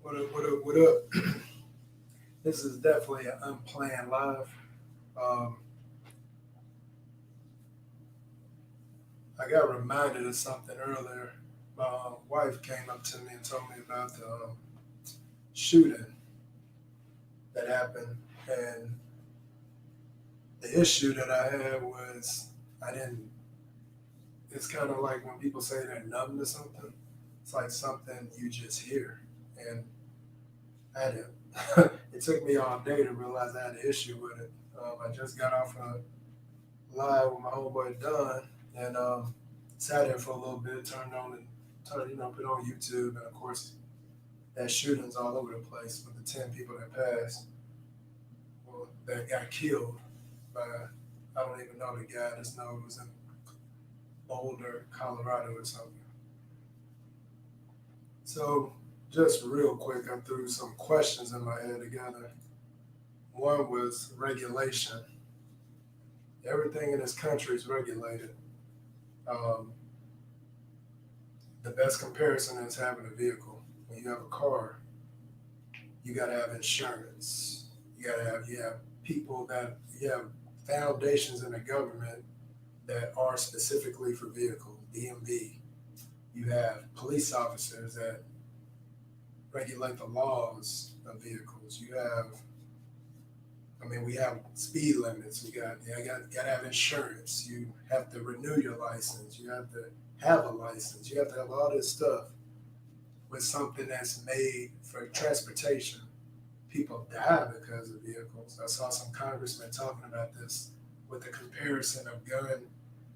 What up, what up, what up? This is definitely an unplanned live. Um, I got reminded of something earlier. My wife came up to me and told me about the shooting that happened. And the issue that I had was I didn't, it's kind of like when people say they're numb to something, it's like something you just hear. And I had to, it took me all day to realize I had an issue with it. I just got off a live with my homeboy Dunn, and sat there for a little bit, turned on and put on YouTube, and of course that shooting's all over the place with the 10 people that passed, well, that got killed by I don't even know the guy. I just know it was in Boulder, Colorado, or something. So just real quick, I threw some questions in my head together. One was regulation. Everything in this country is regulated. Um, the best comparison is having a vehicle. When you have a car, you got to have insurance. You have people that you have foundations in the government that are specifically for vehicles. DMV. You have police officers that regulate the laws of vehicles. We have speed limits. Got to have insurance. You have to renew your license. You have to have a license. You have to have all this stuff with something that's made for transportation. People die because of vehicles. I saw some congressman talking about this with the comparison of gun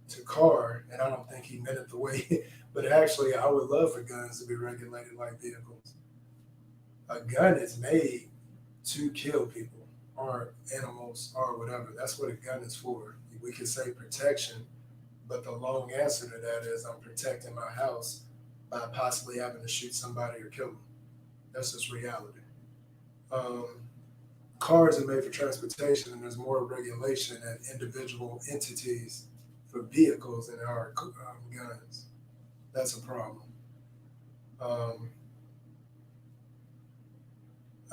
to car, and I don't think he meant it the way. But actually, I would love for guns to be regulated like vehicles. A gun is made to kill people or animals or whatever. That's what a gun is for. We could say protection, but the long answer to that is I'm protecting my house by possibly having to shoot somebody or kill them. That's just reality. Um, Cars are made for transportation, and there's more regulation and individual entities for vehicles than there are guns. That's a problem. Um,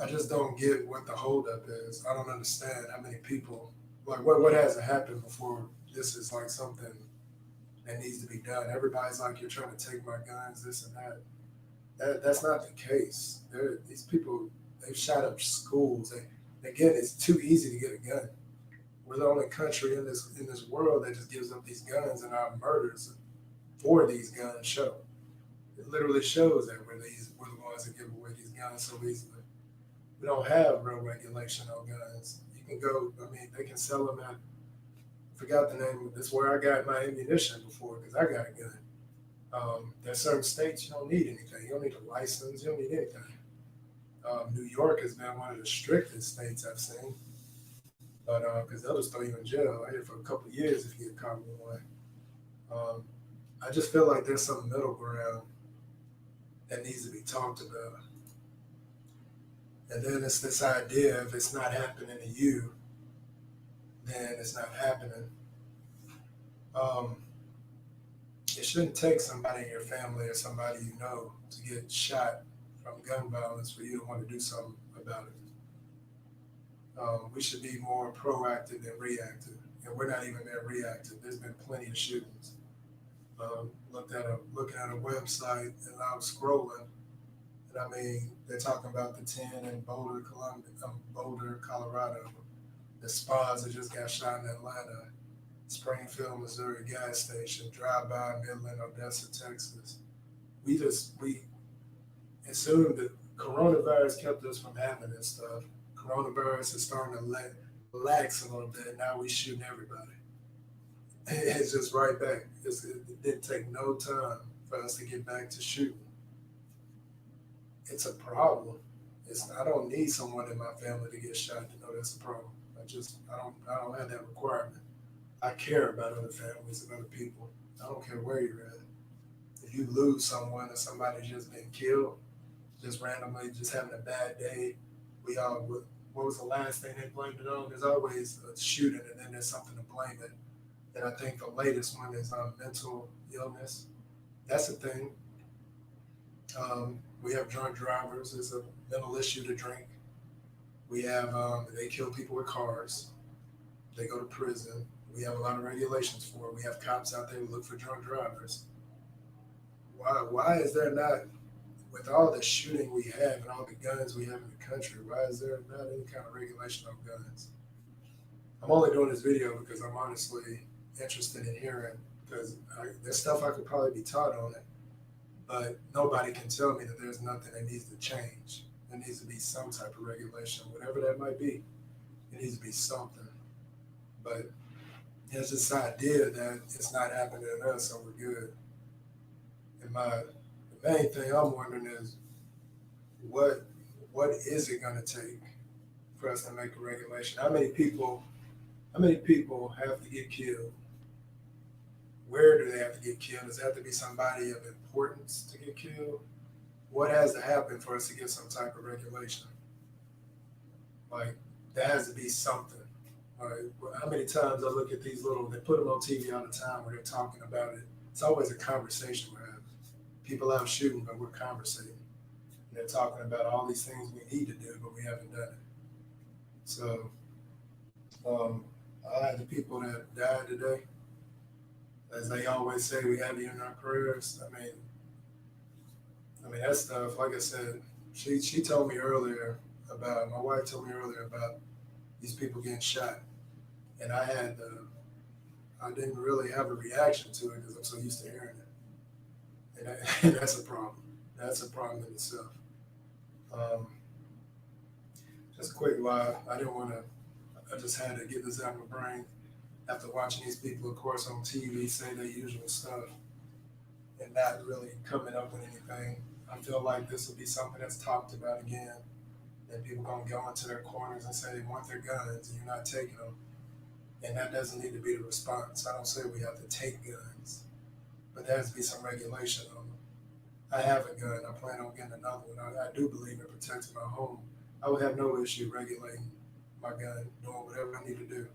I just don't get what the holdup is. I don't understand how many people like what hasn't happened before. This is like something that needs to be done. Everybody's like, you're trying to take my guns, this and that. That's not the case. These people, they've shot up schools. Again, it's too easy to get a gun. We're the only country in this world that just gives up these guns, and our murders for these guns show. It literally shows that we're the ones that give away these guns so easily. We don't have real regulation on guns. You can go. They can sell them at. I forgot the name of this. Where I got my ammunition before because I got a gun. There's certain states you don't need anything. You don't need a license. You don't need anything. New York has been one of the strictest states I've seen, but because they'll just throw you in jail. I here for a couple of years if you get caught with one. Um, I just feel like there's some middle ground that needs to be talked about. And then it's this idea if it's not happening to you, then it's not happening. Um, it shouldn't take somebody in your family or somebody you know to get shot from gun violence for you to want to do something about it. We should be more proactive than reactive, and we're not even that reactive. There's been plenty of shootings. Looking at a website, and I was scrolling, and they're talking about the 10 in Boulder, Boulder, Colorado, the spas that just got shot in Atlanta, Springfield, Missouri gas station, drive-by Midland, Odessa, Texas. We assumed that coronavirus kept us from having this stuff. Coronavirus is starting to relax a little bit. Now we shooting everybody. It's just right back. It didn't take no time for us to get back to shooting. It's a problem. I don't need someone in my family to get shot to know that's a problem. I don't have that requirement. I care about other families and other people. I don't care where you're at. If you lose someone or somebody just been killed, just randomly, just having a bad day, we all what was the last thing they blamed it on? There's always a shooting, and then there's something to blame it. And I think the latest one is mental illness. That's a thing. We have drunk drivers. It's a mental issue to drink. We have they kill people with cars. They go to prison. We have a lot of regulations for it. We have cops out there who look for drunk drivers. Why is there not, with all the shooting we have and all the guns we have in the country, why is there not any kind of regulation on guns? I'm only doing this video because I'm honestly interested in hearing, because there's stuff I could probably be taught on it, but nobody can tell me that there's nothing that needs to change. There needs to be some type of regulation, whatever that might be. It needs to be something. But there's this idea that it's not happening to us, so we're good. And the main thing I'm wondering is what what is it going to take for us to make a regulation? How many people have to get killed? Where do they have to get killed? Does it have to be somebody of importance to get killed? What has to happen for us to get some type of regulation? Like, there has to be something. Like, how many times I look at these they put them on TV all the time where they're talking about it. It's always a conversation we're having. People out shooting, but we're conversating. And they're talking about all these things we need to do, but we haven't done it. So, I had the people that died today, as they always say, we have you in our prayers. I mean that stuff. Like I said, she told me earlier about, my wife told me earlier about these people getting shot, and I didn't really have a reaction to it because I'm so used to hearing it, and that's a problem. That's a problem in itself. Um, just a quick lie. I didn't want to. I just had to get this out of my brain after watching these people, of course, on TV say their usual stuff and not really coming up with anything. I feel like this will be something that's talked about again. And people gonna go into their corners and say they want their guns and you're not taking them. And that doesn't need to be the response. I don't say we have to take guns, but there has to be some regulation on them. I have a gun. I plan on getting another one. I do believe in protecting my home. I would have no issue regulating my gun, doing whatever I need to do.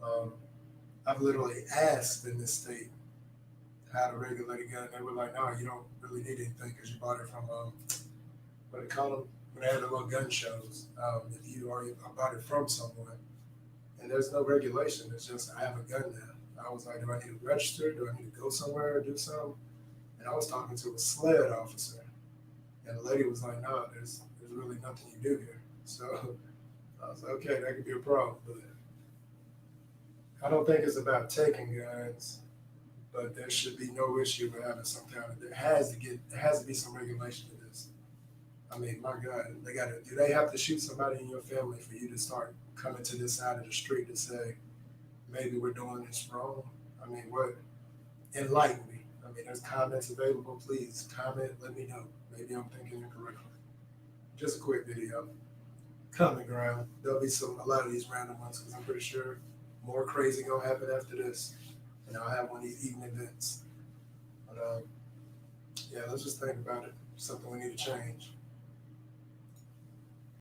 Um, I've literally asked in this state how to regulate a gun. They were like, no, you don't really need anything because you bought it from, what do they call them? When they have the little gun shows. I bought it from someone. And there's no regulation. It's just, I have a gun now. I was like, do I need to register? Do I need to go somewhere or do something? And I was talking to a SLED officer. And the lady was like, no, there's really nothing you do here. So I was like, okay, that could be a problem. But I don't think it's about taking guns, but there should be no issue with having some kind of. There has to be some regulation to this. I mean, my God, do they have to shoot somebody in your family for you to start coming to this side of the street to say, maybe we're doing this wrong? I mean, what? Enlighten me. I mean, there's comments available. Please comment, let me know. Maybe I'm thinking incorrectly. Just a quick video. Common ground. There'll be a lot of these random ones because I'm pretty sure more crazy gonna happen after this, and I'll have one of these evening events. But yeah, let's just think about it. Something we need to change.